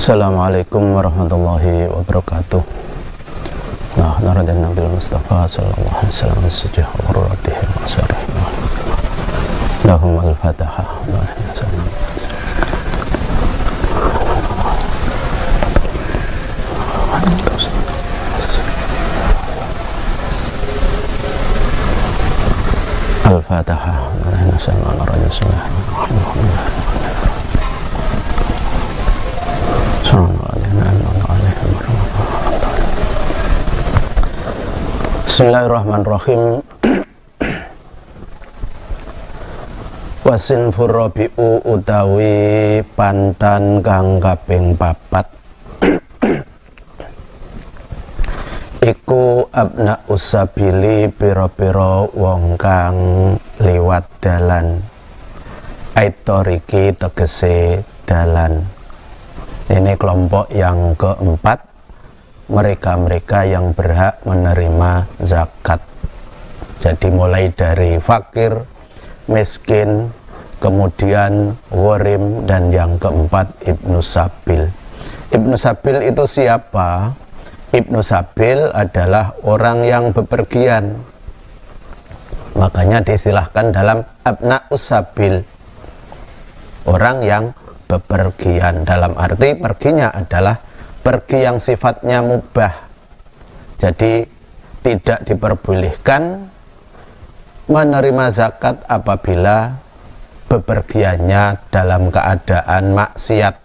Assalamualaikum warahmatullahi wabarakatuh. Nah, naradin Nabi Mustafa sallallahu alaihi wasallam sujud urratihi wa asarihi. Lahum al-Fataha. Al-Fataha. Bismillahirrahmanirrahim. Wasin furabi'u utawi pantan kang kaping papat iku abna usabili pira-pira wong kang liwat dalan. Aitoriki tegese dalan. Ini kelompok yang keempat, mereka-mereka yang berhak menerima zakat. Jadi mulai dari fakir, miskin, kemudian gharim, dan yang keempat Ibnu Sabil. Ibnu Sabil itu siapa? Ibnu Sabil adalah orang yang bepergian, makanya disilahkan dalam Abna'us Sabil, orang yang bepergian, dalam arti perginya adalah pergi yang sifatnya mubah, jadi tidak diperbolehkan menerima zakat apabila bepergiannya dalam keadaan maksiat.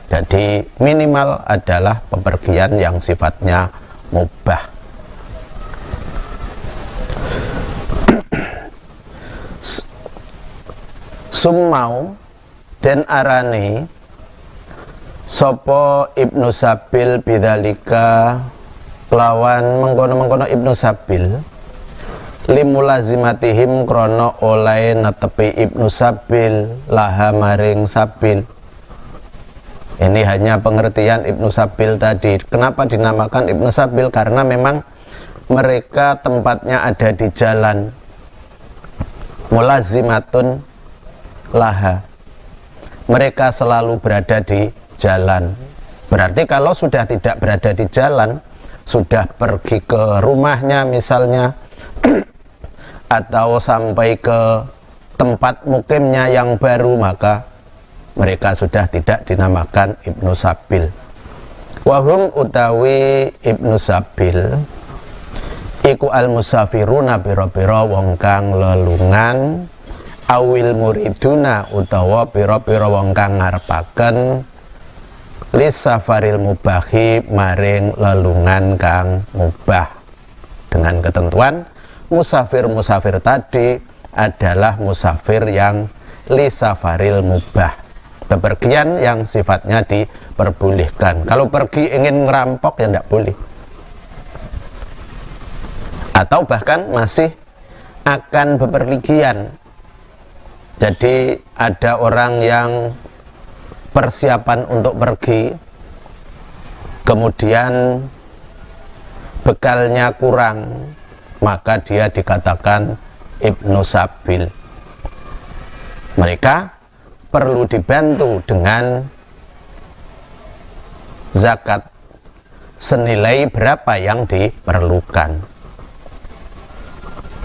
Jadi minimal adalah bepergian yang sifatnya mubah. Summau dan arani sopo Ibnu Sabil bidzalika lawan mengkono-mengkono Ibnu Sabil limulazimatihim krono oleh netepi Ibnu Sabil laha maring Sabil. Ini hanya pengertian Ibnu Sabil tadi. Kenapa dinamakan Ibnu Sabil? Karena memang mereka tempatnya ada di jalan. Mulazimatun laha, mereka selalu berada di jalan. Berarti kalau sudah tidak berada di jalan, sudah pergi ke rumahnya misalnya atau sampai ke tempat mukimnya yang baru, maka mereka sudah tidak dinamakan Ibnu Sabil. Wahum utawi Ibnu Sabil iku al-musafiruna biro-biro wong kang lelungan, awil muriduna utawa biro-biro wong kang ngarepaken lisafaril mubahi maring lelungan kang mubah, dengan ketentuan musafir-musafir tadi adalah musafir yang lisafaril mubah, bepergian yang sifatnya diperbolehkan. Kalau pergi ingin ngerampok ya tidak boleh, atau bahkan masih akan bepergian. Jadi ada orang yang persiapan untuk pergi, kemudian bekalnya kurang, maka dia dikatakan Ibnu Sabil. Mereka perlu dibantu dengan zakat senilai berapa yang diperlukan.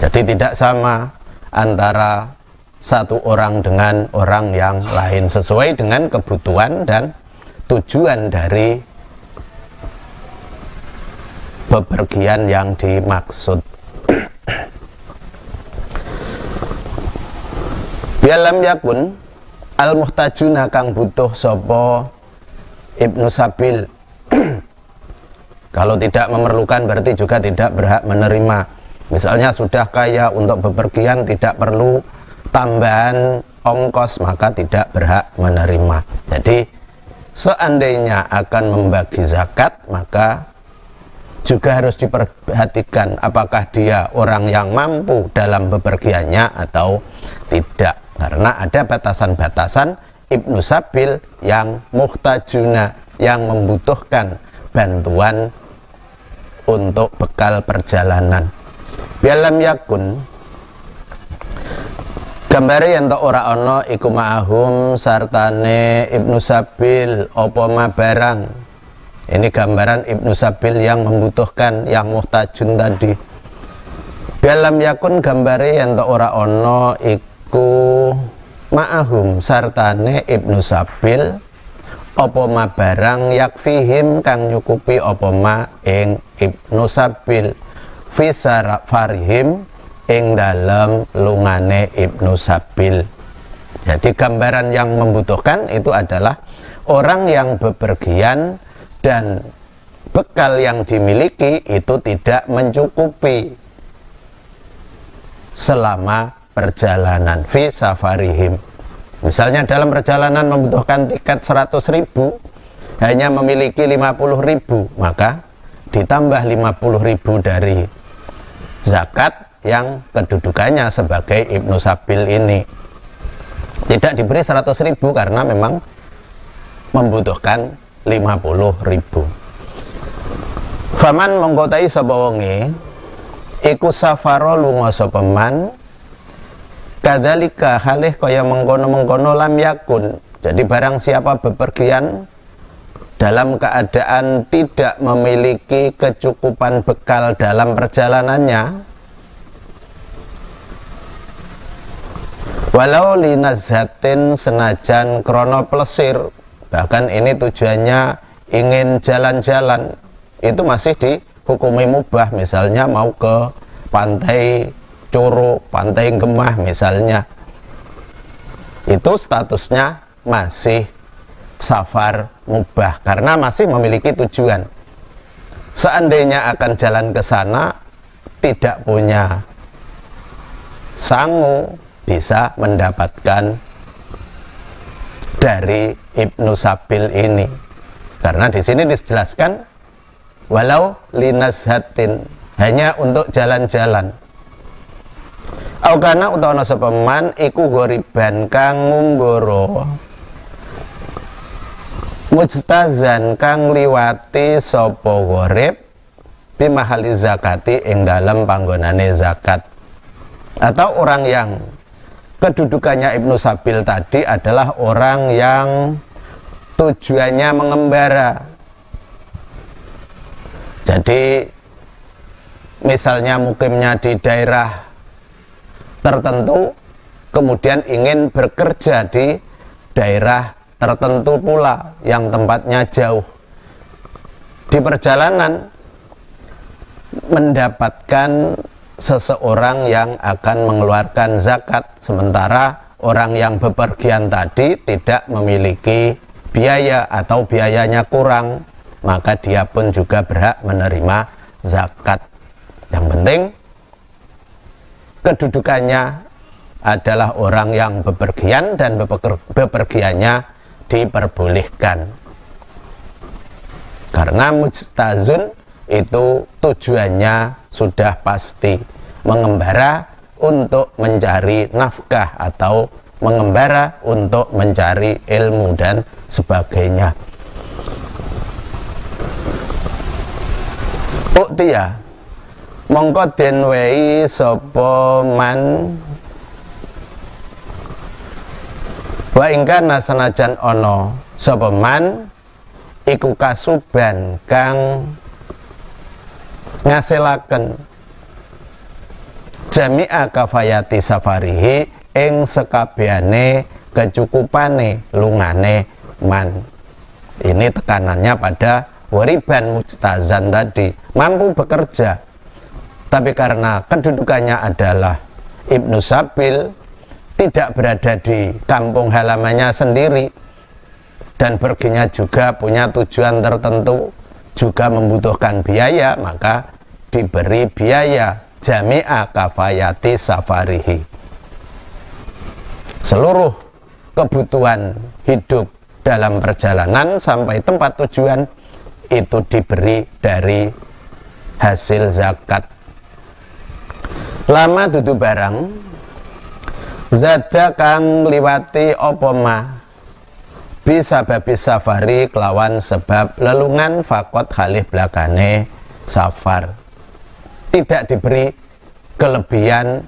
Jadi tidak sama antara satu orang dengan orang yang lain, sesuai dengan kebutuhan dan tujuan dari bepergian yang dimaksud. Bialam yakun al-muhtajuna kang butuh sopo Ibnu Sabil. Kalau tidak memerlukan berarti juga tidak berhak menerima. Misalnya sudah kaya, untuk bepergian tidak perlu tambahan ongkos, maka tidak berhak menerima. Jadi seandainya akan membagi zakat, maka juga harus diperhatikan apakah dia orang yang mampu dalam bepergiannya atau tidak. Karena ada batasan-batasan Ibnu Sabil yang muhtajuna, yang membutuhkan bantuan untuk bekal perjalanan. Bialam yakun Gambare yen tok ora ana iku ma'ahum sartane Ibnu Sabil apa ma barang. Ini gambaran Ibnu Sabil yang membutuhkan, yang muhtajun tadi. Bialam yakun gambare yen tok ora ana iku ma'ahum sartane Ibnu Sabil apa ma barang yakfihim kang nyukupi apa ma ing Ibnu Sabil fi farihim ing dalam lungane Ibnu Sabil. Jadi gambaran yang membutuhkan itu adalah orang yang bepergian dan bekal yang dimiliki itu tidak mencukupi selama perjalanan fi safarihim. Misalnya dalam perjalanan membutuhkan tiket 100.000, hanya memiliki 50.000, maka ditambah 50.000 dari zakat yang kedudukannya sebagai Ibnu Sabil ini. Tidak diberi 100.000 karena memang membutuhkan 50.000. Faman mengkotai sapa wonge iku safaro lunga sapa man kadzalika halih kaya mengkono-mengkono lam yakun. Jadi barang siapa bepergian dalam keadaan tidak memiliki kecukupan bekal dalam perjalanannya, walau linazhatin senajan krono plesir, bahkan ini tujuannya ingin jalan-jalan, itu masih dihukumi mubah. Misalnya mau ke pantai Coro, pantai Gemah misalnya, itu statusnya masih safar mubah karena masih memiliki tujuan. Seandainya akan jalan ke sana tidak punya sangu, bisa mendapatkan dari Ibnu Sabil ini, karena di sini dijelaskan walau linazhatin, hanya untuk jalan-jalan. Aukana utawana sapa man iku goriban kang ngumbara mujtazan kang liwati sapa gorib bimahali zakati ing dalem panggonane zakat. Atau orang yang kedudukannya Ibnu Sabil tadi adalah orang yang tujuannya mengembara. Jadi misalnya mukimnya di daerah tertentu, kemudian ingin bekerja di daerah tertentu pula yang tempatnya jauh. Di perjalanan mendapatkan seseorang yang akan mengeluarkan zakat, sementara orang yang bepergian tadi tidak memiliki biaya atau biayanya kurang, maka dia pun juga berhak menerima zakat. Yang penting kedudukannya adalah orang yang bepergian dan bepergiannya diperbolehkan. Karena mujtazun itu tujuannya sudah pasti mengembara untuk mencari nafkah atau mengembara untuk mencari ilmu dan sebagainya. Uktiya mongko den wehi sapa man wa ingkana senajan ana sapa man iku kasuban kang ngasilaken jami'a kafayati safarihi ing sekabehane kecukupane lungane man. Ini tekanannya pada wariban mujtazan tadi, mampu bekerja, tapi karena kedudukannya adalah Ibnu Sabil, tidak berada di kampung halamannya sendiri, dan perginya juga punya tujuan tertentu, juga membutuhkan biaya, maka diberi biaya jami'a kafayati safarihi. Seluruh kebutuhan hidup dalam perjalanan sampai tempat tujuan itu diberi dari hasil zakat. Lama dudu barang zada kang liwati apa mah bisa babi safari kelawan sebab lelungan fakot halih belakane safar. Tidak diberi kelebihan